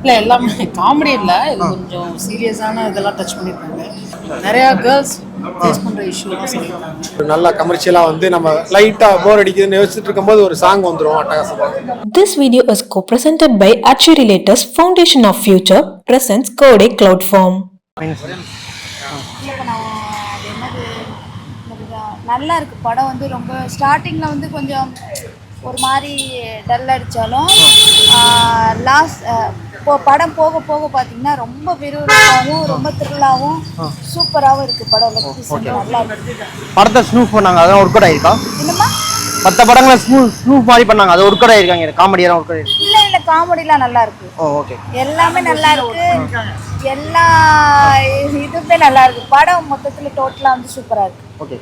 இல்லை எல்லாமே காமெடி இல்லை, இது கொஞ்சம் சீரியஸான இதெல்லாம் டச் பண்ணியிருக்காங்க. நிறையா கேர்ள்ஸ் ஃபேஸ் பண்ணுற இஷ்யூலாம் சொல்லியிருக்காங்க. நல்லா கமர்ஷியலாக வந்து நம்ம லைட்டாக போர் அடிக்குதுன்னு யோசிச்சுட்டு இருக்கும்போது ஒரு சாங் வந்துடும் அட்டகாசமாக. This video is co-presented by Actu-Relators Foundation of Future presents Code Cloud Form. நல்லா இருக்கு படம் வந்து ரொம்ப ஸ்டார்டிங்கில் வந்து கொஞ்சம் ஒரு மாதிரி டல் அடித்தாலும் லாஸ்ட் படம் போக போக பார்த்தீங்கன்னா ரொம்ப விறுவிறுப்பாகவும் ரொம்ப த்ரில்லாகவும் சூப்பராகவும் இருக்குது படம். நல்லா இருக்கு. படத்தை ஸ்னூஃப் பண்ணாங்க, அதெல்லாம் ஒர்க் அவுட் ஆயிருக்கா? என்னம்மா மற்ற படங்களை ஸ்னூஃப் மாதிரி பண்ணாங்க, அது ஒர்க் அவுட் ஆயிருக்காங்க. காமெடியெல்லாம் ஒர்க் அவுட் ஆயிருக்கு. இல்லை காமெடிலாம் நல்லா இருக்கு. ஓகே, எல்லாமே நல்லா இருக்கு. எல்லா இதுவுமே நல்லா இருக்கு. படம் மொத்தத்தில் டோட்டலாக வந்து சூப்பராக இருக்கு. ஓகே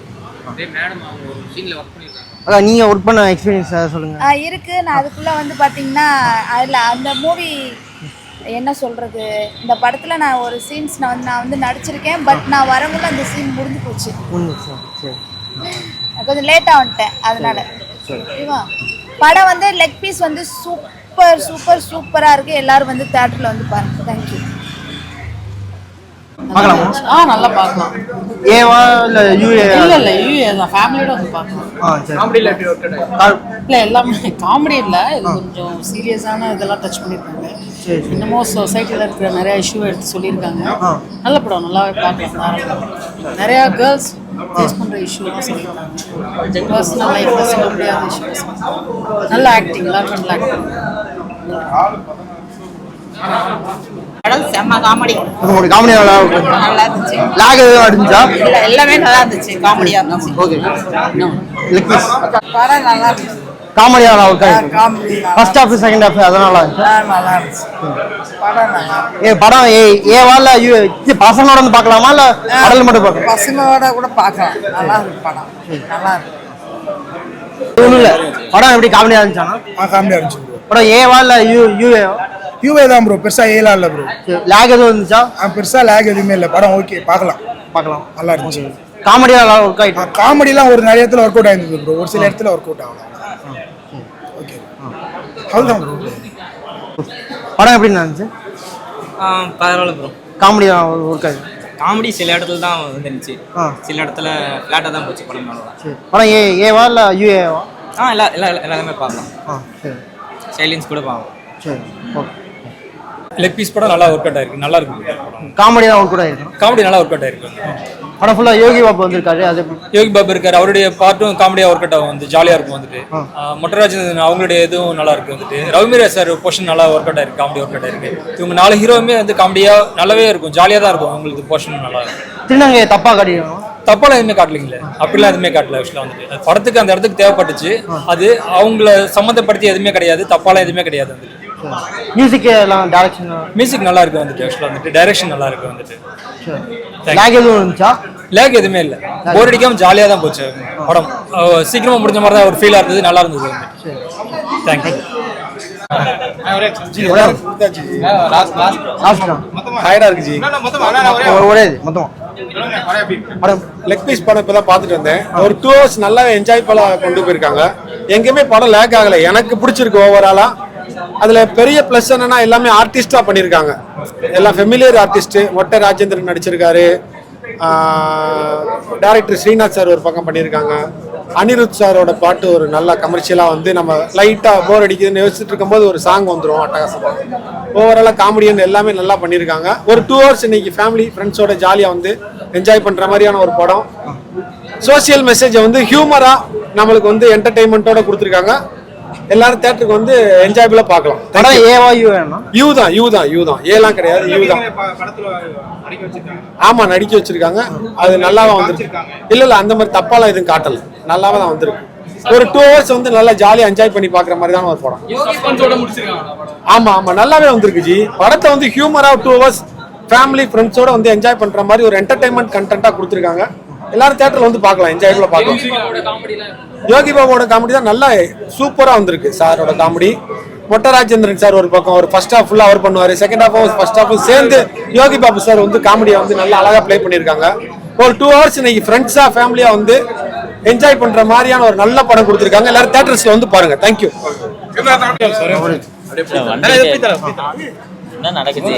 அதான் நீங்கள் ஒர்க் பண்ண எக்ஸ்பீரியன்ஸ் சொல்லுங்க. இருக்கு. நான் அதுக்குள்ளே வந்து பார்த்தீங்கன்னா அதில் அந்த மூவி என்ன சொல்கிறது, இந்த படத்தில் நான் ஒரு சீன்ஸ் நான் வந்து நடிச்சிருக்கேன். பட் நான் வரக்குள்ள அந்த சீன் முடிஞ்சு போச்சு. கொஞ்சம் லேட்டாக வந்துட்டேன் அதனால. ஓகேவா, படம் வந்து லெக் பீஸ் வந்து சூப்பராக இருக்குது. எல்லோரும் வந்து தேட்டரில் வந்து பாருங்கள். தேங்க்யூ. பார்க்கலாமா? நல்லா பார்க்கலாம். ஏவா இல்லை யூஏ? இல்லை யூஏ தான், ஃபேமிலியோட வந்து பார்க்கலாம். இல்லை எல்லாமே காமெடி இல்லை, இது கொஞ்சம் சீரியஸான இதெல்லாம் டச் பண்ணியிருக்காங்க. இன்னமும் சொசைட்டியில் இருக்கிற நிறையா இஷ்யூ எடுத்து சொல்லியிருக்காங்க. நல்ல படம், நல்லாவே பார்க்கலாம். நிறையா கேர்ள்ஸ் ஃபேஸ் பண்ணுற இஷ்யூலாம் சொல்லியிருக்காங்க. பர்சனல் லைஃப்பில் சொல்ல முடியாத இஷ்யூஸ். நல்ல ஆக்டிங், எல்லாரும் நல்ல ஆக்டிங். படம் செம்ம காமெடி. உங்களுக்கு காமெடி நல்லா இருந்துச்சு. லாக் எதுவும் அடிஞ்சா? இல்லை எல்லாமே நல்லா இருந்துச்சு, காமெடியாக இருந்துச்சு. ஓகே, லெக் பீஸ் படம் நல்லா இருந்துச்சு. காமெடியாக நல்லா ஒர்க் ஆயிருக்கு. Comedy first half second half அதெல்லாம் நல்லா இருந்துச்சு. நல்லா இருந்துச்சு. படம் நல்லா படம் ஏவா இல்லை யூ பசங்களோட வந்து பார்க்கலாமா இல்லை கடல் மட்டும் பார்க்கலாம்? பசங்களோட கூட பார்க்கலாம். நல்லா இருக்கு படம், நல்லா இருக்கு. ஒன்றும் இல்லை, படம் எப்படி காமெடியாக இருந்துச்சானா? காமெடியாக இருந்துச்சு. படம் ஏவா இல்லை யூஏ? யூஏ தான் ப்ரோ, பெருசாக ஏலாம் இல்லை ப்ரோ. லேக் எதுவும் இருந்துச்சா? பெருசாக லேக் எதுவுமே இல்லை. படம் ஓகே, பார்க்கலாம். நல்லா இருந்துச்சு. காமெடியாக நல்லா ஒர்க் ஆகிட்டு. காமெடிலாம் ஒரு நிறைய இடத்துல ஒர்க் அவுட் ஆயிருந்தது ப்ரோ, ஒரு சில இடத்துல ஒர்க் அவுட் ஆகலாம். ஓகே, அவ்வளோதான் ப்ரோ. படம் எப்படி இருந்துச்சு? பரவாயில்ல ப்ரோ. காமெடியாக ஒர்க் ஆகிட்டு. காமெடி சில இடத்துல தான் வந்துருந்துச்சு, சில இடத்துல ஃப்ளாட்டாக தான் போச்சு படம். சரி, படம் ஏவா இல்லை யூஏவா? எல்லாமே பார்க்கலாம். சரி, சைலன்ஸ் கூட பார்க்கலாம். சரி, ஓகே. லெக் பீஸ் படம் நல்லா ஒர்க் அவுட் ஆயிருக்கு, நல்லா இருக்கு. காமெடி தான் ஒர்க் அவுட் ஆயிருக்கு. காமெடி நல்லா ஒர்க் அவுட் ஆயிருக்கு. படம் ஃபுல்லாக யோகி பாபு வந்திருக்காரு. அது யோகி பாபு இருக்காரு, அவருடைய பார்ட்டும் காமெடியாக ஒர்க் அவுட் ஆகும், வந்து ஜாலியாக இருக்கும். வந்துட்டு மொட்டராஜன் அவங்களுடைய இதுவும் நல்லா இருக்கு. வந்துட்டு ரவிமீரா சார் போர்ஷன் நல்லா ஒர்க் அவுட் ஆயிருக்கு, காமெடி ஒர்க் அவுட் ஆயிருக்கு. இவங்க 4 ஹீரோவுமே வந்து காமெடியாக நல்லாவே இருக்கும், ஜாலியாக தான் இருக்கும். அவங்களுக்கு போர்ஷன் நல்லா இருக்கும். திருநங்கை தப்பாக காட்டிடுவோம்? தப்பாலாம் எதுவுமே காட்டலிங்களே, அப்படிலாம் எதுவுமே காட்டல. ஆக்சுவலாக வந்துட்டு படத்துக்கு அந்த இடத்துக்கு தேவைப்பட்டுச்சு. அது அவங்கள சம்மந்தப்படுத்தி எதுவுமே கிடையாது, தப்பாலாம் எதுவுமே கிடையாது. வந்துட்டு மியூசிக் எல்லாம் டைரக்ஷன் மியூசிக் நல்லா இருக்கு. வந்துட்டு ஆக்சுவலாக வந்துட்டு டைரக்ஷன் நல்லா இருக்கு. வந்துட்டு லேக் எதுவும் இருந்துச்சா? லேக் எதுவுமே இல்லை, போர் அடிக்காம ஜாலியாக தான் போச்சு படம். சீக்கிரமா முடிஞ்ச மாதிரி தான் ஒரு ஃபீலாக இருந்தது, நல்லா இருந்தது. தேங்க்யூ. லெக் பீஸ் படம் இப்பதான் பார்த்துட்டு வந்தேன். ஒரு 2 hours நல்லாவே என்ஜாய் பண்ண கொண்டு போயிருக்காங்க. எங்கேயுமே படம் லேக் ஆகலை, எனக்கு பிடிச்சிருக்கு ஓவராலா. அதுல பெரிய பிளஸ் என்னன்னா எல்லாமே ஆர்டிஸ்டா பண்ணியிருக்காங்க. எல்லாம் ஃபெமிலியர் ஆர்டிஸ்ட். மொட்டை ராஜேந்திரன் நடிச்சிருக்காரு, டைரக்டர் ஸ்ரீநாத் சார் ஒரு பக்கம் பண்ணியிருக்காங்க. அனிருத் சாரோட பாட்டு ஒரு நல்ல கமர்ஷியலாக வந்து நம்ம லைட்டாக போர் அடிக்குதுன்னு யோசிச்சுட்டு இருக்கும்போது ஒரு சாங் வந்துடும் அட்டகாசமாக. ஓவராலாக காமெடியன் எல்லாமே நல்லா பண்ணியிருக்காங்க. ஒரு 2 hours இன்னைக்கு ஃபேமிலி ஃப்ரெண்ட்ஸோட ஜாலியாக வந்து என்ஜாய் பண்ணுற மாதிரியான ஒரு படம். சோசியல் மெசேஜை வந்து ஹியூமராக நம்மளுக்கு வந்து என்டர்டெயின்மெண்ட்டோட கொடுத்துருக்காங்க. எல்லாரும் தியேட்டருக்கு வந்து என்ஜாயபிளாக பார்க்கலாம். படம் ஏவா யூ தான் ஏலாம் கிடையாது, யூ தான். ஆமா, நடிக்க வச்சிருக்காங்க. அது நல்லாவே வந்துருக்கு. இல்ல அந்த மாதிரி தப்பாலாம் எதுவும் காட்டல, நல்லாவே தான் வந்திருக்கு. ஒரு 2 hours வந்து நல்லா ஜாலியா என்ஜாய் பண்ணி பாக்குற மாதிரி தான் ஒரு படம். ஆமா, நல்லாவே வந்திருக்கு ஜி. படத்தை வந்து ஹியூமரா 2 hours ஃபேமிலி ஃப்ரெண்ட்ஸோட வந்து என்ஜாய் பண்ற மாதிரி ஒரு என்டர்டைன்மெண்ட் கண்டென்ட்டா கொடுத்துருக்காங்க. எல்லாரும் தியேட்டர்ல வந்து பார்க்கலாம், என்ஜாயபிளா பார்க்கலாம். யோகி பாபுவோட காமெடி தான் நல்லா சூப்பரா வந்திருக்கு. சாரோட காமெடி, மொட்டை ராஜேந்திரன் சார் ஒரு பக்கம் ஒரு ஃபர்ஸ்ட் ஹாஃப் ஃபுல்லா அவர் பண்ணுவாரு, செகண்ட் ஹாஃப் ஃபர்ஸ்ட் ஹாஃப் சேர்ந்து யோகி பாபு சார் வந்து காமெடியை வந்து நல்லா அழகா ப்ளே பண்ணியிருக்காங்க. ஒரு 2 hours இன்னைக்கு ஃப்ரெண்ட்ஸா ஃபேமிலியா வந்து என்ஜாய் பண்ற மாதிரியான ஒரு நல்ல படம் கொடுத்துருக்காங்க. எல்லாரும் தியேட்டர்ஸ்ல வந்து பாருங்க. தேங்க்யூ. என்ன நடக்குது?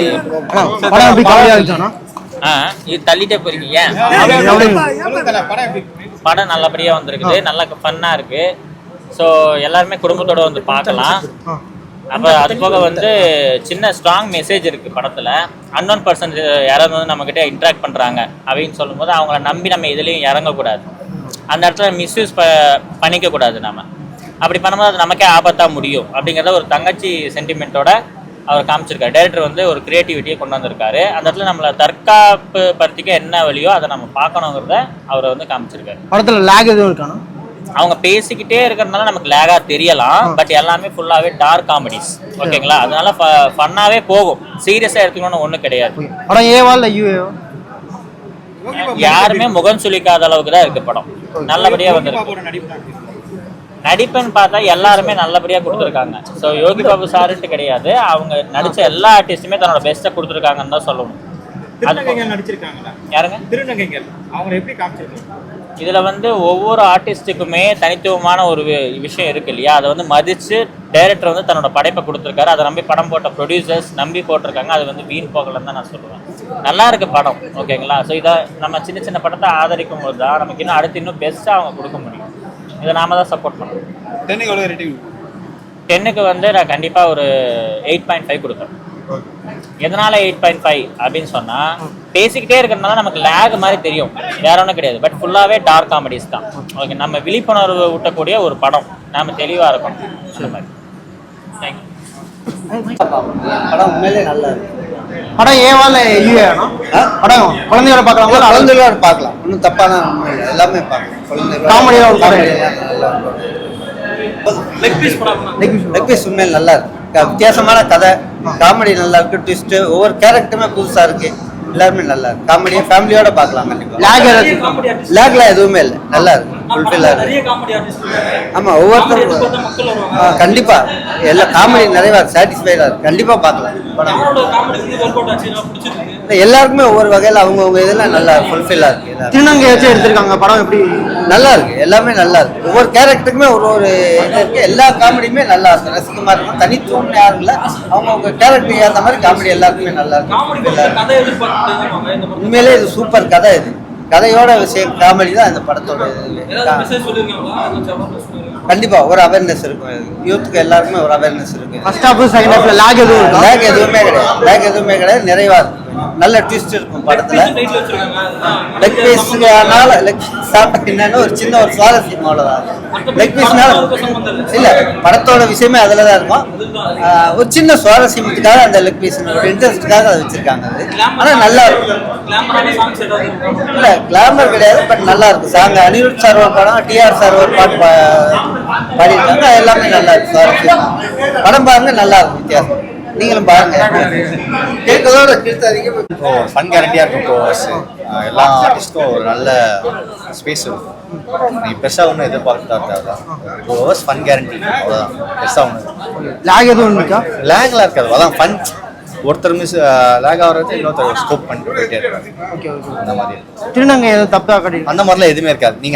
படம் எப்படி காமெடியா இருந்துச்சானா? இது தள்ளிட்டே போறீங்க ஏன்? படம் நல்லபடியா வந்திருக்குது, நல்ல ஃபன்னா இருக்கு. ஸோ எல்லாருமே குடும்பத்தோட வந்து பார்க்கலாம். அப்போ அது போக வந்து சின்ன ஸ்ட்ராங் மெசேஜ் இருக்குது படத்தில். அன்னோன் பர்சன் யாராவது வந்து நம்மக்கிட்ட இன்ட்ராக்ட் பண்ணுறாங்க அப்படின்னு சொல்லும்போது அவங்கள நம்பி நம்ம இதுலேயும் இறங்கக்கூடாது. அந்த இடத்துல மிஸ்யூஸ் பண்ணிக்கக்கூடாது. நம்ம அப்படி பண்ணும்போது அது நமக்கே ஆபத்தாக முடியும் அப்படிங்கிறத ஒரு தங்கச்சி சென்டிமெண்ட்டோட அவர் காமிச்சிருக்காரு. டைரக்டர் வந்து ஒரு க்ரியேட்டிவிட்டியை கொண்டு வந்திருக்காரு. அந்த இடத்துல நம்மளை தற்காப்பு படுத்திக்க என்ன வழியோ அதை நம்ம பார்க்கணுங்கிறத அவரை வந்து காமிச்சிருக்காரு. படத்தில் லேக் எதுவும் இருக்கானா? அவங்க பேசிக்கிட்டே இருக்கிறதுனால நமக்கு லேகா தெரியலாம். பட் எல்லாமே ஃபுல்லாவே டார்க் காமெடிஸ். ஓகேங்களா? அதனால ஃபன்னாவே போகும். சீரியஸா எடுத்துக்கணும்னு ஒண்ணும் கிடையாது. படம் ஏவா இல்ல யூஏவா? யாருமே முகம் சுளிக்காத அளவுக்கு தான் இருக்கு படம். நல்லபடியா வந்திருக்கு. நடிப்புன்னு பார்த்தா எல்லாருமே நல்லபடியா கொடுத்துருக்காங்க. ஸோ யோகி பாபு சாருன்ட்டு கிடையாது, அவங்க நடிச்ச எல்லா ஆர்டிஸ்டுமே தன்னோட பெஸ்ட்டை கொடுத்துருக்காங்கன்னு தான் சொல்லணும். யாருங்க? அவங்க எப்படி காமிச்சிருக்காங்க? இதுல வந்து ஒவ்வொரு ஆர்டிஸ்டுக்குமே தனித்துவமான ஒரு விஷயம் இருக்கு இல்லையா? அதை வந்து மதிச்சு டைரக்டர் வந்து தன்னோட படைப்பை கொடுத்துருக்காரு. அதை நம்பி படம் போட்ட ப்ரொடியூசர்ஸ் நம்பி போட்டிருக்காங்க. அது வந்து வீண் போகலன்னு தான் நான் சொல்லுவேன். நல்லா இருக்கு படம். ஓகேங்களா? ஸோ இதை நம்ம சின்ன சின்ன படத்தை ஆதரிக்கும் போது தான் நமக்கு இன்னும் அடுத்து இன்னும் பெஸ்ட்டாக அவங்க கொடுக்க முடியும். இதை நாம தான் சப்போர்ட் பண்ணணும். 10க்கு வந்து நான் கண்டிப்பாக ஒரு 8.5 கொடுப்பேன். எதனால 8.5 அப்படின்னு சொன்னா, பேசிக்கிட்டே இருக்கிறதுனால நமக்கு லேக் மாதிரி தெரியும், வேற ஒன்றும் கிடையாது. பட் ஃபுல்லாவே டார்க் காமெடிஸ் தான். ஓகே, நம்ம விழிப்புணர்வு ஊட்டக்கூடிய ஒரு படம், நாம தெளிவா இருக்கணும் அந்த மாதிரி. படம் உண்மையிலே நல்லா இருக்கு. படம் ஏவா இல்ல யூஏனா? படம் குழந்தையோட பார்க்கலாமா? குழந்தைகளோட பார்க்கலாம், ஒன்றும் தப்பான உண்மை இல்லை, எல்லாமே பார்க்கலாம். குழந்தைகளோட காமெடியா லெக் பீஸ் உண்மையில நல்லா இருக்கு. வித்தியாசமான கதை, காமெடி நல்லா இருக்கு, ட்விஸ்ட், ஒவ்வொரு கேரக்டருமே புதுசா இருக்கு. எல்லாருமே நல்லா இருக்கு. காமெடியா ஃபேமிலியோட பார்க்கலாம். கண்டிப்பா லேக்லாம் எதுவுமே இல்லை, நல்லா இருக்கு, ஃபுல்ஃபில்லா இருக்கு. ஆமா, ஒவ்வொருத்தரும் கண்டிப்பா எல்லா காமெடி நிறைய சாட்டிஸ்ஃபைடா இருக்கு. கண்டிப்பா பார்க்கலாம் படம். எல்லாருக்குமே ஒவ்வொரு வகையில் அவங்கவுங்க இதெல்லாம் நல்லா ஃபுல்ஃபில்லா இருக்கு. திருநங்கை வச்சு எடுத்திருக்காங்க. படம் எப்படி? நல்லா இருக்கு, எல்லாமே நல்லா இருக்கு. ஒவ்வொரு கேரக்டருக்குமே ஒரு ஒரு இது இருக்கு. எல்லா காமெடியுமே நல்லா இருக்கு, ரசிக்கமா இருக்கும். தனித்துவம் யாரும் இல்லை, அவங்கவுங்க கேரக்டருக்கு ஏற்ற மாதிரி காமெடி எல்லாருக்குமே நல்லா இருக்கு. உண்மையிலே இது சூப்பர் கதை. இது கதையோட விஷயம் காமெடி தான் இந்த படத்தோட கண்டிப்பா ஒரு அவேர்னஸ் இருக்கும். யூத்துக்கு எல்லாருக்குமே ஒரு அவேர்னஸ் இருக்கு. ஃபர்ஸ்ட் ஹாஃப் செகண்ட் ஹாஃப்ல லாக் எதுவுமே கிடையாது. நிறைவா இருக்கும். நல்ல ட்விஸ்ட் இருக்கும் படத்துல. லெக் பீஸ்னால சாப்பிட்டீங்கன்னா ஒரு சின்ன ஒரு சுவாரஸ்யம், அவ்வளவுதான். லெக் பீஸ்னால இல்ல, படத்தோட விஷயமே அதுலதான் இருக்கும். ஒரு சின்ன சுவாரஸ்யத்துக்காக அந்த லெக் பீஸ் ஒரு இன்ட்ரெஸ்டுக்காக அதை வச்சிருக்காங்க. அது ஆனா நல்லா இருக்கும். இல்ல கிளாமர் கிடையாது, பட் நல்லா இருக்கு. சாங் அனிருத் சார் ஒரு படம், டிஆர் சார் ஒரு பாட்டு பாடியிருக்காங்க. எல்லாமே நல்லா இருக்கு, சுவாரஸ்யம். படம் பாருங்க, நல்லா இருக்கும், வித்தியாசம். நீங்களும் பாருங்க. கேட்கறதோட கிருத்தாதீங்க. ஃபன் கேரண்டியா இருக்கும். எல்லா ஆர்டிஸ்ட்டும் ஒரு நல்ல ஸ்பேஸ் இருக்கும். நீ பெருசாக ஒன்றும் எதிர்பார்த்தா ஃபன் கேரண்டி, அவ்வளோதான். பெருசாக ஒன்று லேக் எதுவும் இருக்கா? லேக்லாம் இருக்காது. அதான் ஃபன். ஒருத்தர் மிஸ் லேக் ஆகிறது இன்னொருத்தர் ஸ்கோப் பண்ணிட்டு போயிட்டே இருக்காரு. அந்த மாதிரி திருநங்கை எதுவும் தப்பா கட்டி அந்த மாதிரிலாம் எதுவுமே இருக்காது. நீங்க